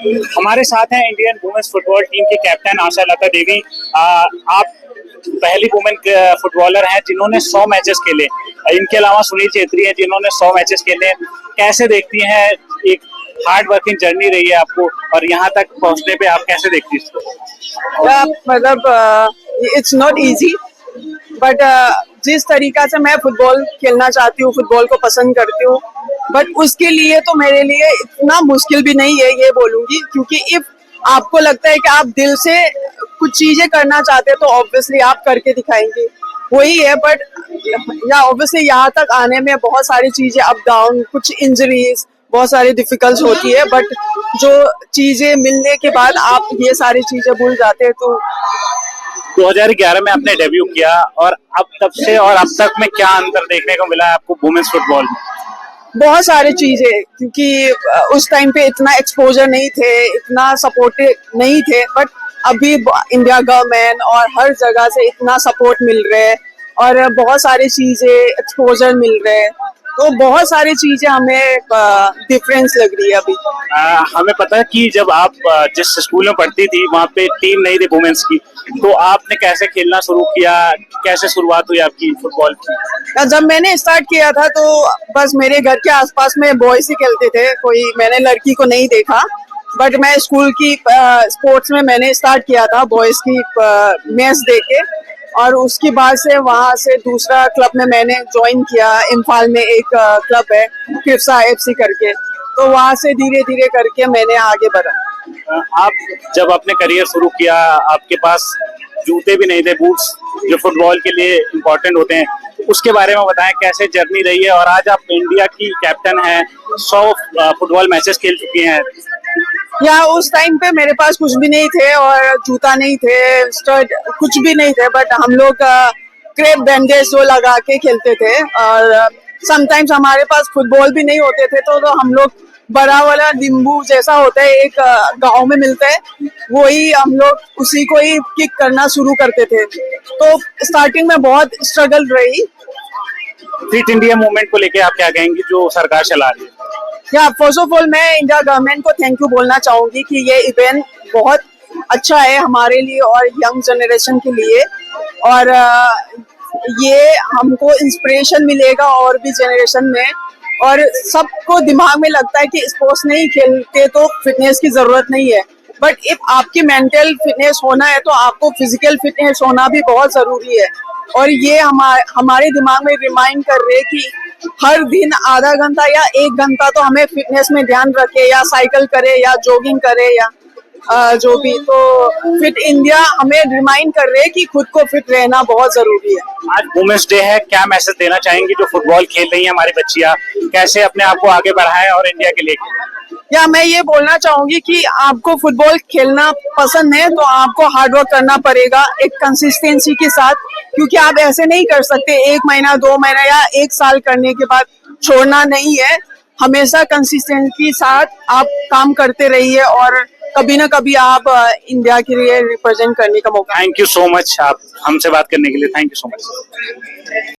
हमारे साथ हैं इंडियन वुमेन्स फुटबॉल टीम के कैप्टन आशा लता देवी। आप पहली वुमेन फुटबॉलर हैं जिन्होंने 100 मैचेस खेले। इनके अलावा सुनील छेत्री हैं जिन्होंने 100 मैचेस खेले। कैसे देखती हैं, एक हार्ड वर्किंग जर्नी रही है आपको और यहाँ तक पहुँचने पे आप कैसे देखती हैं इसको? मतलब इट्स नॉट इजी, बट जिस तरीका से मैं फुटबॉल खेलना चाहती हूँ, फुटबॉल को पसंद करती हूँ, बट उसके लिए तो मेरे लिए इतना मुश्किल भी नहीं है, ये बोलूंगी। क्योंकि इफ आपको लगता है कि आप दिल से कुछ चीजें करना चाहते हैं तो ऑब्वियसली आप करके दिखाएंगे, वही है। बट या ऑब्वियसली यहाँ तक आने में बहुत सारी चीजें अप डाउन, कुछ इंजरीज, बहुत सारी डिफिकल्ट होती है। बट जो चीजें मिलने के बाद आप ये सारी चीजें भूल जाते हैं। तो 2011 में आपने डेब्यू किया और अब तब से और अब तक में क्या अंतर देखने को मिला है आपको वुमेन्स फुटबॉल में? बहुत सारी चीजें, क्योंकि उस टाइम पे इतना एक्सपोजर नहीं थे, इतना सपोर्टिव नहीं थे। बट अभी इंडिया गवर्नमेंट और हर जगह से इतना सपोर्ट मिल रहा है और बहुत सारी चीजें एक्सपोजर मिल रहे हैं। तो बहुत सारी चीजें हमें डिफरेंस लग रही है अभी। हमें पता है कि जब आप जिस स्कूल में पढ़ती थी वहाँ पे टीम नहीं थी वुमेन्स की, तो आपने कैसे खेलना शुरू किया, कैसे शुरुआत हुई आपकी फुटबॉल की? जब मैंने स्टार्ट किया था तो बस मेरे घर के आसपास में बॉयज ही खेलते थे, कोई मैंने लड़की को नहीं देखा। बट मैं स्कूल की स्पोर्ट्स में मैंने स्टार्ट किया था, बॉयज की मैच देके, और उसके बाद से वहाँ से दूसरा क्लब में मैंने ज्वाइन किया। इम्फाल में एक क्लब है किरसा FC करके, तो वहाँ से धीरे धीरे करके मैंने आगे बढ़ा। आप जब अपने करियर शुरू किया, आपके पास जूते भी नहीं थे, बूट्स जो फुटबॉल के लिए इम्पोर्टेंट होते हैं, उसके बारे में बताएं कैसे जर्नी रही है। और आज आप इंडिया की कैप्टन हैं, 100 फुटबॉल मैचेस खेल चुकी हैं। या उस टाइम पे मेरे पास कुछ भी नहीं थे और जूता नहीं थे, स्टड कुछ भी नहीं थे। बट हम लोग क्रेप बैंडेज जो लगा के खेलते थे, और समटाइम्स हमारे पास फुटबॉल भी नहीं होते थे, तो हम लोग बड़ा वाला नींबू जैसा होता है, एक गांव में मिलता है, वही हम लोग उसी को ही किक करना शुरू करते थे। तो स्टार्टिंग में बहुत स्ट्रगल रही। फिट इंडिया मूवमेंट को लेके आप क्या कहेंगी जो सरकार चला रही है? या फर्स्ट ऑफ ऑल मैं इंडिया गवर्नमेंट को थैंक यू बोलना चाहूंगी कि ये इवेंट बहुत अच्छा है हमारे लिए और यंग जनरेशन के लिए। और ये हमको इंस्पिरेशन मिलेगा और भी जनरेशन में, और सबको दिमाग में लगता है कि स्पोर्ट्स नहीं खेलते तो फिटनेस की जरूरत नहीं है। बट इफ आपकी मेंटल फिटनेस होना है तो आपको फिजिकल फिटनेस होना भी बहुत जरूरी है। और ये हमारे दिमाग में रिमाइंड कर रहे कि हर दिन आधा घंटा या 1 घंटा तो हमें फिटनेस में ध्यान रखे, या साइकिल करे या जॉगिंग करे या जो भी। तो फिट इंडिया हमें रिमाइंड कर रहे हैं कि खुद को फिट रहना बहुत जरूरी है। आज वुमेन्स डे है, क्या मैसेज देना चाहेंगी जो फुटबॉल खेल रही है हमारी बच्चियां, कैसे अपने आप को आगे बढ़ाएं और इंडिया के लिए? या मैं ये बोलना चाहूंगी कि आपको फुटबॉल खेलना पसंद है तो आपको हार्डवर्क करना पड़ेगा एक कंसिस्टेंसी के साथ। क्योंकि आप ऐसे नहीं कर सकते 1 महीना 2 महीना या 1 साल करने के बाद छोड़ना नहीं है। हमेशा कंसिस्टेंसी के साथ आप काम करते रहिए और कभी ना कभी आप इंडिया के लिए रिप्रेजेंट करने का मौका। थैंक यू सो मच, आप हमसे बात करने के लिए। Thank you so much.